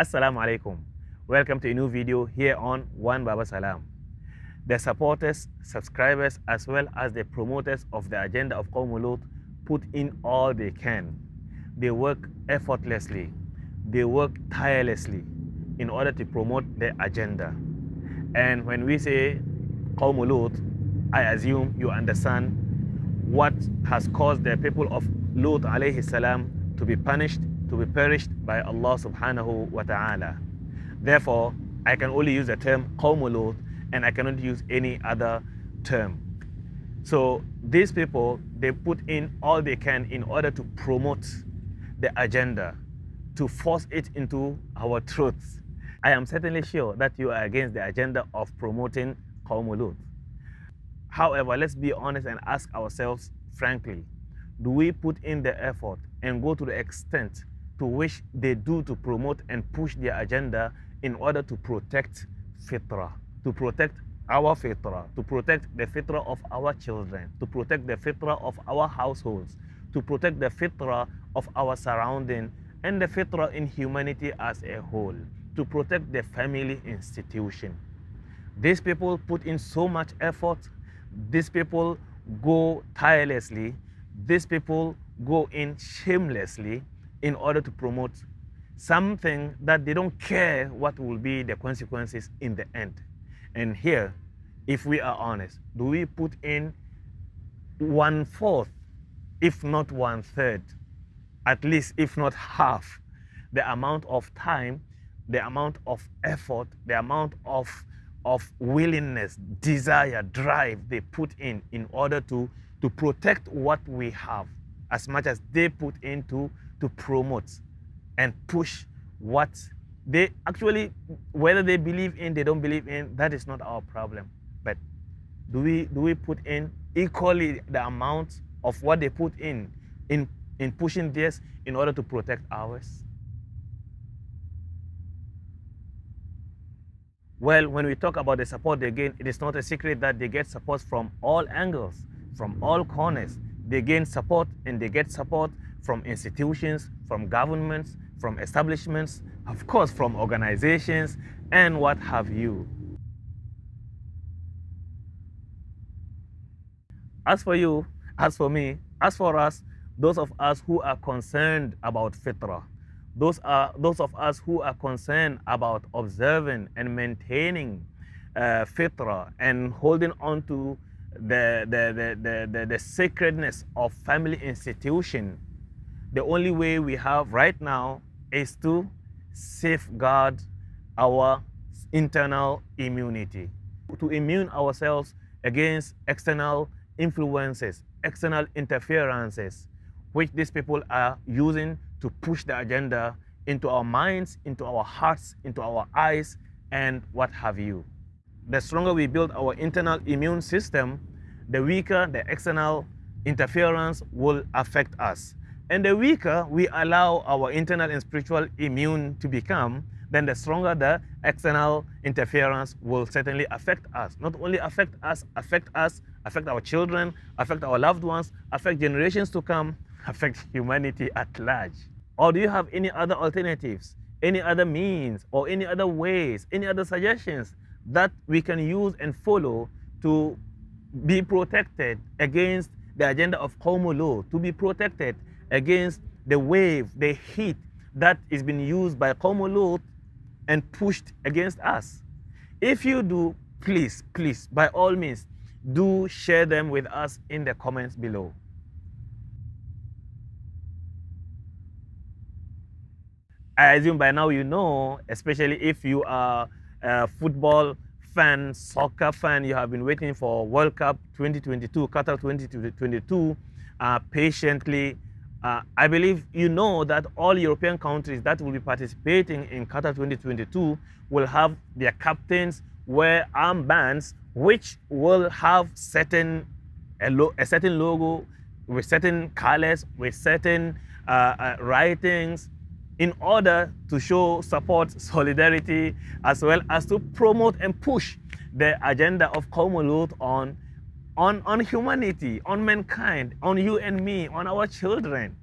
Assalamu alaikum. Welcome to a new video here on One Baba Salam. The supporters, subscribers, as well as the promoters of the agenda of Qawm Lut put in all they can. They work effortlessly. They work tirelessly in order to promote the agenda. And when we say Qawm Lut, I assume you understand what has caused the people of Lut alayhi salam to be punished, to be perished by Allah subhanahu wa ta'ala. Therefore, I can only use the term Qawm Lut and I cannot use any other term. So these people, they put in all they can in order to promote the agenda, to force it into our truths. I am certainly sure that you are against the agenda of promoting Qawm Lut. However, let's be honest and ask ourselves frankly, do we put in the effort and go to the extent to which they do to promote and push their agenda in order to protect fitrah, to protect our fitrah, to protect the fitrah of our children, to protect the fitrah of our households, to protect the fitrah of our surrounding and the fitrah in humanity as a whole, to protect the family institution. These people put in so much effort. These people go tirelessly. These people go in shamelessly in order to promote something that they don't care what will be the consequences in the end. And here, if we are honest, do we put in 1/4, if not 1/3, at least if not half, the amount of time, the amount of effort, the amount of willingness, desire, drive they put in order to protect what we have, as much as they put into to promote and push what they actually, whether they believe in, they don't believe in, that is not our problem. But do we put in equally the amount of what they put in pushing this in order to protect ours? Well, when we talk about the support they gain, it is not a secret that they get support from all angles, from all corners. They gain support and they get support from institutions, from governments, from establishments, of course, from organizations, and what have you. As for you, as for me, as for us, those of us who are concerned about fitrah, those of us who are concerned about observing and maintaining fitrah and holding on to the sacredness of family institution, the only way we have right now is to safeguard our internal immunity, to immune ourselves against external influences, external interferences, which these people are using to push the agenda into our minds, into our hearts, into our eyes, and what have you. The stronger we build our internal immune system, the weaker the external interference will affect us. And the weaker we allow our internal and spiritual immune to become, then the stronger the external interference will certainly affect us. Not only affect us, affect our children, affect our loved ones, affect generations to come, affect humanity at large. Or do you have any other alternatives, any other means, or any other ways, any other suggestions that we can use and follow to be protected against the agenda of Qawm Lut, to be protected against the wave, the heat that is being used by Qawm Lut and pushed against us? If you do, please, by all means, do share them with us in the comments below. I assume by now you know, especially if you are a football fan, soccer fan, you have been waiting for World Cup 2022, Qatar 2022 patiently. I believe you know that all European countries that will be participating in Qatar 2022 will have their captains wear armbands, which will have a certain logo, with certain colors, with certain writings, in order to show support, solidarity, as well as to promote and push the agenda of Qawm Lut on humanity, on mankind, on you and me, on our children.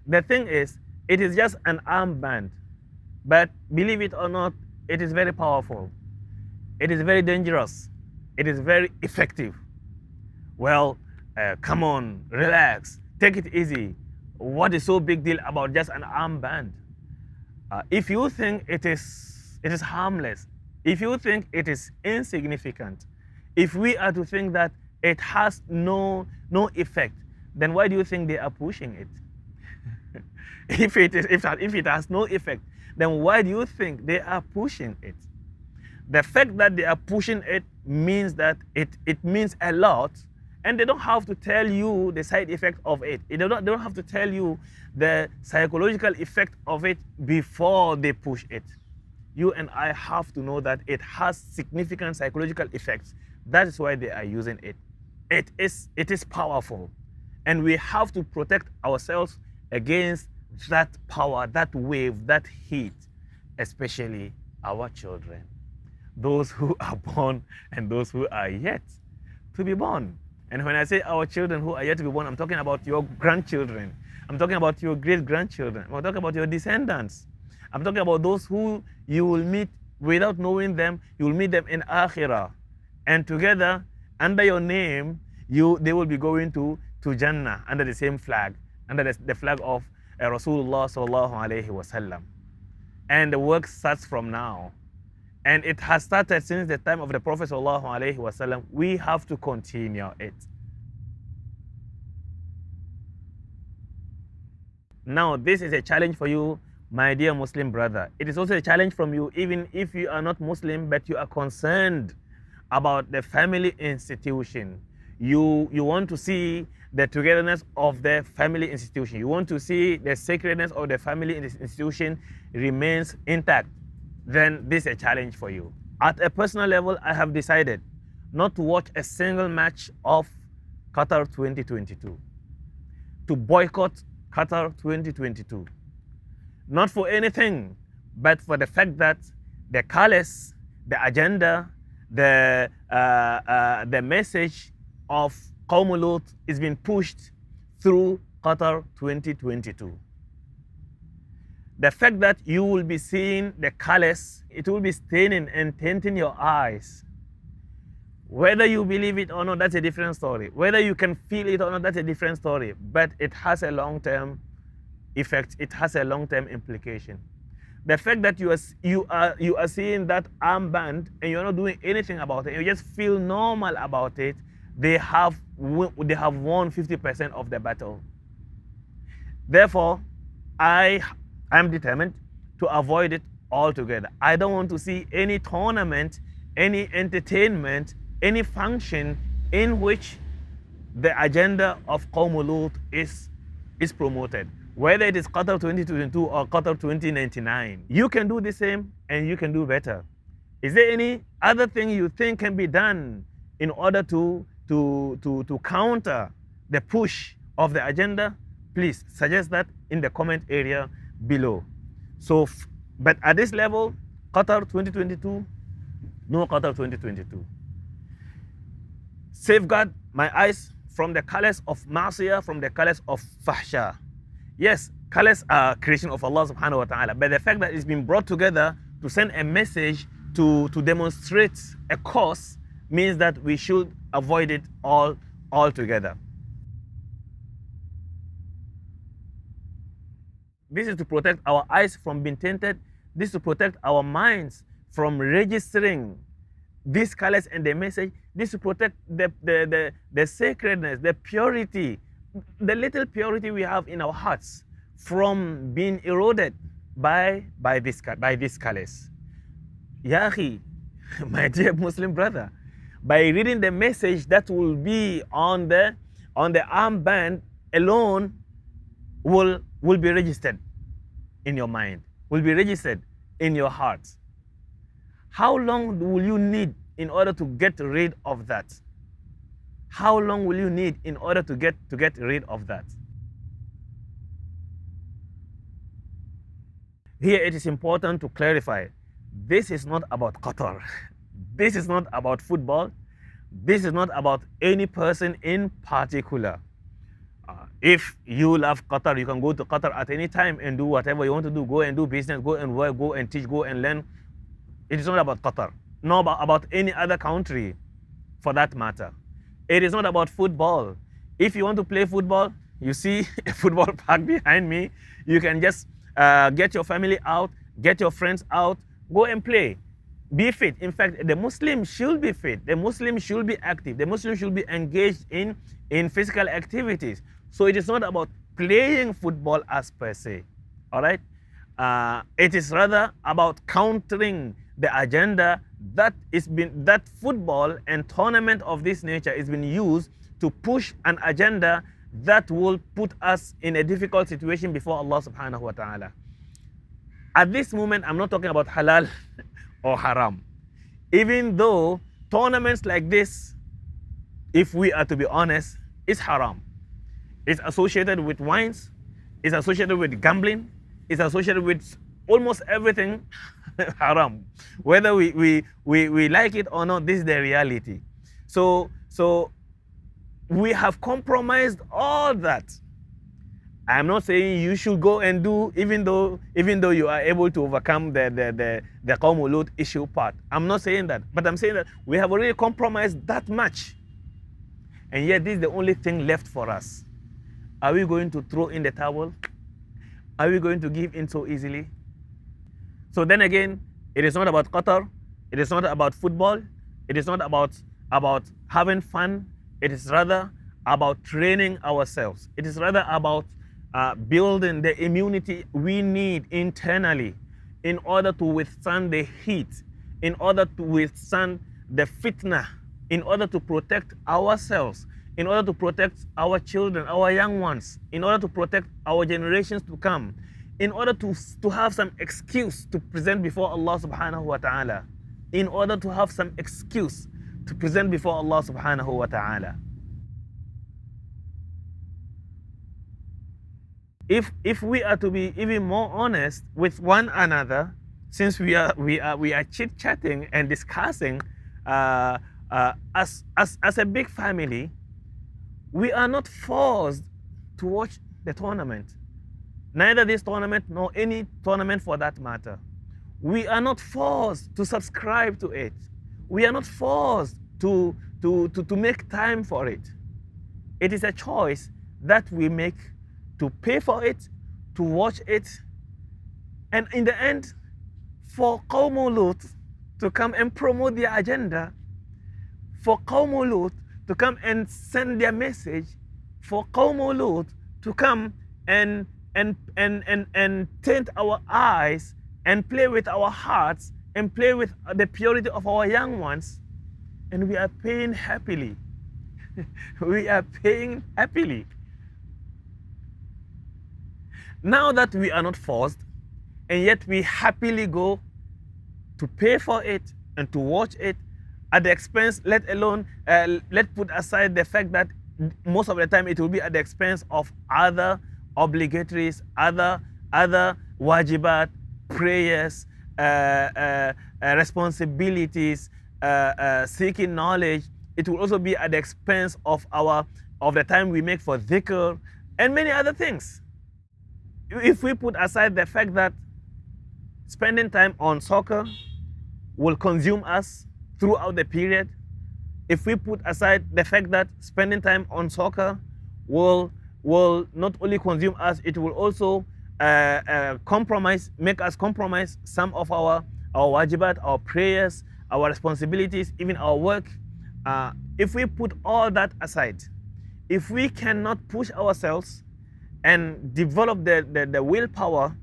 The thing is, it is just an armband, but believe it or not, it is very powerful. It is very dangerous. It is very effective. Well, come on, relax, take it easy. What is so big deal about just an armband? If you think it is harmless, if you think it is insignificant, if we are to think that it has no effect, then why do you think they are pushing it? if it has no effect, then why do you think they are pushing it? The fact that they are pushing it means that it means a lot, and they don't have to tell you the side effect of it. They don't have to tell you the psychological effect of it before they push it. You and I have to know that it has significant psychological effects. That is why they are using it. It is powerful, and we have to protect ourselves against that power, that wave, that heat, especially our children, those who are born and those who are yet to be born. And when I say our children who are yet to be born, I'm talking about your grandchildren. I'm talking about your great-grandchildren. I'm talking about your descendants. I'm talking about those who you will meet without knowing them. You will meet them in Akhirah. And together, under your name, they will be going to Jannah under the same flag, under the flag of Rasulullah sallallahu alayhi wasallam. And the work starts from now. And it has started since the time of the Prophet sallallahu alayhi wasallam. We have to continue it. Now, this is a challenge for you, my dear Muslim brother. It is also a challenge from you, even if you are not Muslim, but you are concerned about the family institution. You want to see the togetherness of the family institution. You want to see the sacredness of the family institution remains intact. Then this is a challenge for you. At a personal level, I have decided not to watch a single match of Qatar 2022, to boycott Qatar 2022. Not for anything, but for the fact that the callous, the agenda, the message of Qawm Lut is being pushed through Qatar 2022. The fact that you will be seeing the colors, it will be staining and tainting your eyes. Whether you believe it or not, that's a different story. Whether you can feel it or not, that's a different story. But it has a long-term effect. It has a long-term implication. The fact that you are seeing that armband and you're not doing anything about it, you just feel normal about it, they have won 50% of the battle. Therefore, I'm determined to avoid it altogether. I don't want to see any tournament, any entertainment, any function in which the agenda of Qawm Lut is promoted. Whether it is Qatar 2022 or Qatar 2099. You can do the same and you can do better. Is there any other thing you think can be done in order to counter the push of the agenda? Please suggest that in the comment area below. So, but at this level, Qatar 2022, no Qatar 2022. Safeguard my eyes from the colors of Ma'siyah, from the colors of Fahsha. Yes, colors are creation of Allah subhanahu wa ta'ala, but the fact that it's been brought together to send a message, to demonstrate a cause, means that we should avoid it altogether. This is to protect our eyes from being tainted. This is to protect our minds from registering these colors and the message. This is to protect the sacredness, the purity, the little purity we have in our hearts from being eroded by these colors. Ya akhi, my dear Muslim brother, by reading the message that will be on the armband alone will be registered in your mind, will be registered in your heart. How long will you need in order to get rid of that? How long will you need in order to get rid of that? Here it is important to clarify, this is not about Qatar. This is not about football. This is not about any person in particular. If you love Qatar, you can go to Qatar at any time and do whatever you want to do. Go and do business, go and work, go and teach, go and learn. It is not about Qatar, not about any other country for that matter. It is not about football. If you want to play football, you see a football park behind me. You can just get your family out, get your friends out, go and play. Be fit. In fact, the Muslim should be fit. The Muslim should be active. The Muslim should be engaged in physical activities. So it is not about playing football as per se. All right? It is rather about countering the agenda that football and tournament of this nature is being used to push an agenda that will put us in a difficult situation before Allah subhanahu wa ta'ala. At this moment, I'm not talking about halal or haram. Even though tournaments like this, if we are to be honest, is haram. It's associated with wines, it's associated with gambling, it's associated with almost everything haram. Whether we like it or not, this is the reality. So we have compromised all that. I'm not saying you should go and do, even though you are able to overcome the Qawm Lut issue part. I'm not saying that, but I'm saying that we have already compromised that much. And yet this is the only thing left for us. Are we going to throw in the towel? Are we going to give in so easily? So then again, it is not about Qatar. It is not about football. It is not about having fun. It is rather about training ourselves. It is rather about building the immunity we need internally in order to withstand the heat, in order to withstand the fitna, in order to protect ourselves, in order to protect our children, our young ones, in order to protect our generations to come, in order to have some excuse to present before Allah subhanahu wa ta'ala, in order to have some excuse to present before Allah subhanahu wa ta'ala. If we are to be even more honest with one another, since we are chit-chatting and discussing as a big family, we are not forced to watch the tournament. Neither this tournament nor any tournament for that matter. We are not forced to subscribe to it. We are not forced to make time for it. It is a choice that we make to pay for it, to watch it, and in the end, for Qawm Lut to come and promote their agenda, for Qawm Lut to come and send their message, for Qawm Lut to come and taint our eyes and play with our hearts and play with the purity of our young ones, and we are paying happily. We are paying happily. Now that we are not forced, and yet we happily go to pay for it and to watch it at the expense, let alone, let's put aside the fact that most of the time it will be at the expense of other obligatories, other wajibat, prayers, responsibilities, seeking knowledge. It will also be at the expense of the time we make for dhikr and many other things. If we put aside the fact that spending time on soccer will consume us throughout the period, if we put aside the fact that spending time on soccer will not only consume us, it will also make us compromise some of our wajibat, our prayers, our responsibilities, even our work. If we put all that aside, if we cannot push ourselves and develop the willpower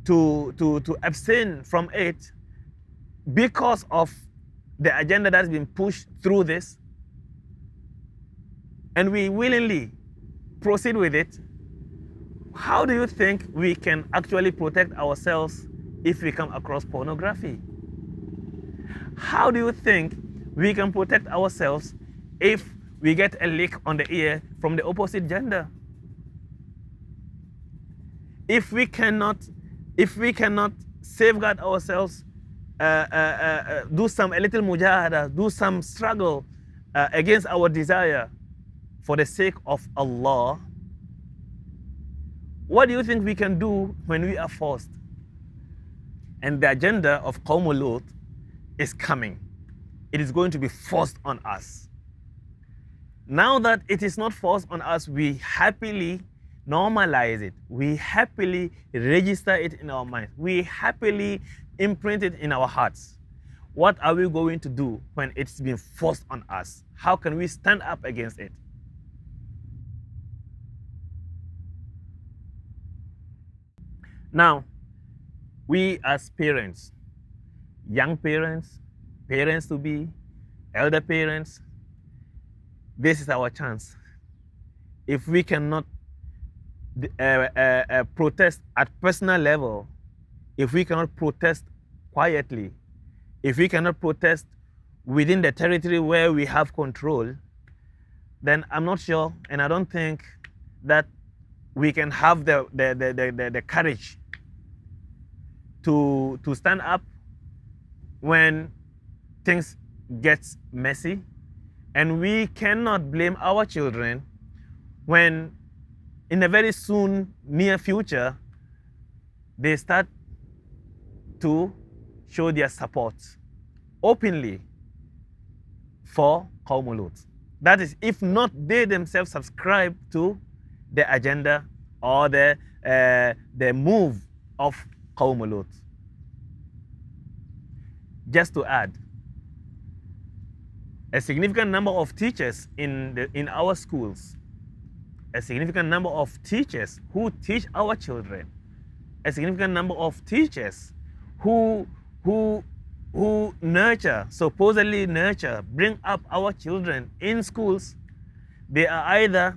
to abstain from it because of the agenda that's been pushed through this, and we willingly proceed with it, how do you think we can actually protect ourselves if we come across pornography? How do you think we can protect ourselves if we get a lick on the ear from the opposite gender? If we cannot safeguard ourselves, do a little mujahada, do some struggle against our desire for the sake of Allah, What do you think we can do when we are forced? And the agenda of Qawm Lut is coming. It is going to be forced on us. Now that it is not forced on us, we happily normalize it. We happily register it in our minds. We happily imprint it in our hearts. What are we going to do when it's been forced on us? How can we stand up against it? Now, we as parents, young parents, parents to be, elder parents, this is our chance. If we cannot protest at personal level, if we cannot protest quietly, if we cannot protest within the territory where we have control, then I'm not sure, and I don't think that we can have the courage to stand up when things get messy. And we cannot blame our children when in a very soon near future they start to show their support openly for Qawm Lut. That is, if not they themselves subscribe to the agenda or the move of Qawm Lut. Just to add, a significant number of teachers in our schools, a significant number of teachers who teach our children, a significant number of teachers who nurture, supposedly nurture, bring up our children in schools, they are either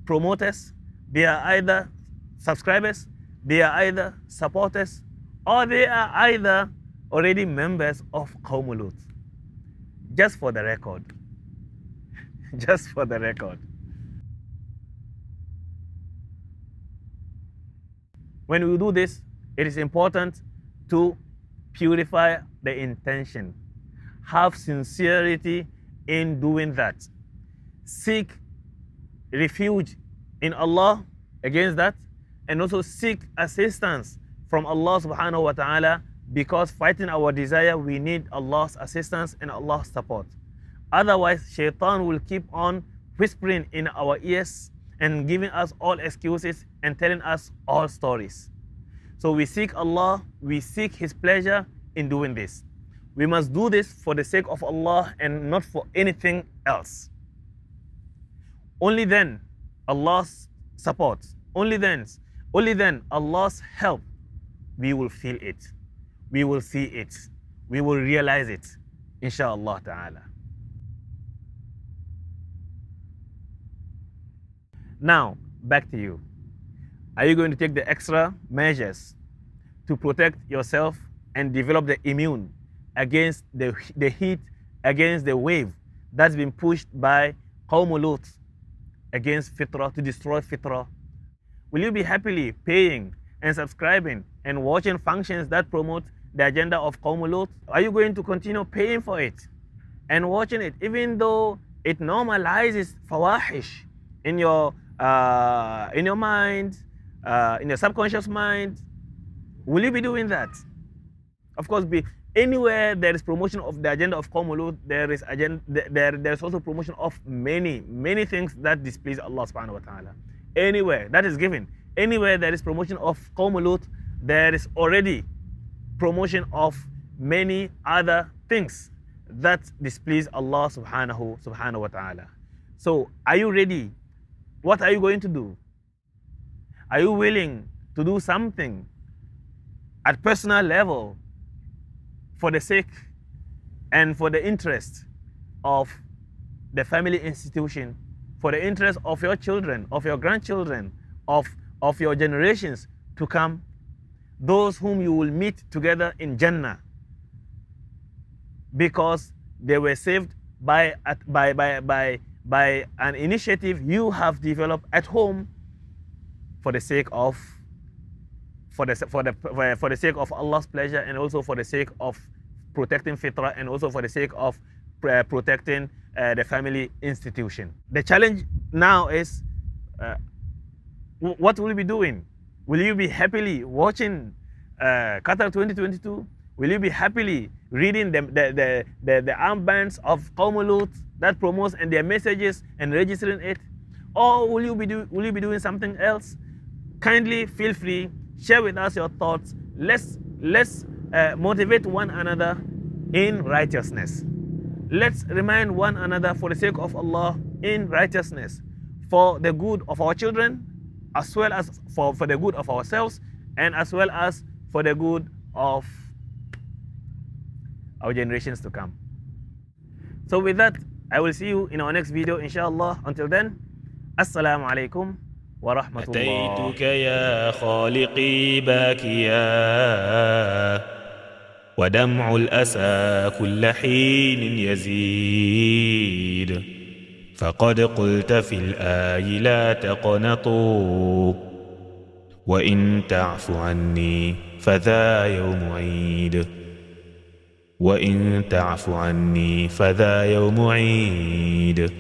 promoters, they are either subscribers, they are either supporters, or they are either already members of Qawm Lut. Just for the record. Just for the record. When we do this, it is important to purify the intention. Have sincerity in doing that. Seek refuge in Allah against that, and also seek assistance from Allah subhanahu wa ta'ala, because fighting our desire, we need Allah's assistance and Allah's support. Otherwise, shaitan will keep on whispering in our ears and giving us all excuses and telling us all stories. So we seek Allah, we seek His pleasure in doing this. We must do this for the sake of Allah and not for anything else. Only then Allah's support, only then Allah's help, we will feel it. We will see it. We will realize it, inshallah ta'ala. Now, back to you. Are you going to take the extra measures to protect yourself and develop the immune against the heat, against the wave that's been pushed by Qawm Lut against fitrah, to destroy fitrah? Will you be happily paying and subscribing and watching functions that promote the agenda of Qawm Lut? Are you going to continue paying for it and watching it, even though it normalizes fawahish in your mind, in your subconscious mind? Will you be doing that? Of course, anywhere there is promotion of the agenda of Qawm Lut, there is also promotion of many things that displease Allah subhanahu wa ta'ala. Anywhere that is given, anywhere there is promotion of Qawm Lut, there is already promotion of many other things that displease Allah subhanahu wa ta'ala. So are you ready? What are you going to do? Are you willing to do something at personal level for the sake and for the interest of the family institution, for the interest of your children, of your grandchildren, of your generations to come, those whom you will meet together in Jannah, because they were saved by an initiative you have developed at home for the sake of Allah's pleasure, and also for the sake of protecting fitrah, and also for the sake of protecting the family institution. The challenge now is what will we be doing? Will you be happily watching Qatar 2022? Will you be happily reading the armbands of Qawm Lut that promotes and their messages and registering it? Or will you be doing something else? Kindly feel free, share with us your thoughts. Let's motivate one another in righteousness. Let's remind one another for the sake of Allah in righteousness, for the good of our children, as well as for the good of ourselves, and as well as for the good of our generations to come. So with that, I will see you in our next video, inshallah. Until then, assalamu alaikum wa rahmatullah. أتيتك يا خالقي باكيا ودمع الأسى كل حين يزيد فقد قلت في الآي لا تقنطوا وإن تعف عني فذا يوم عيد وإن تعف عني فذا يوم عيد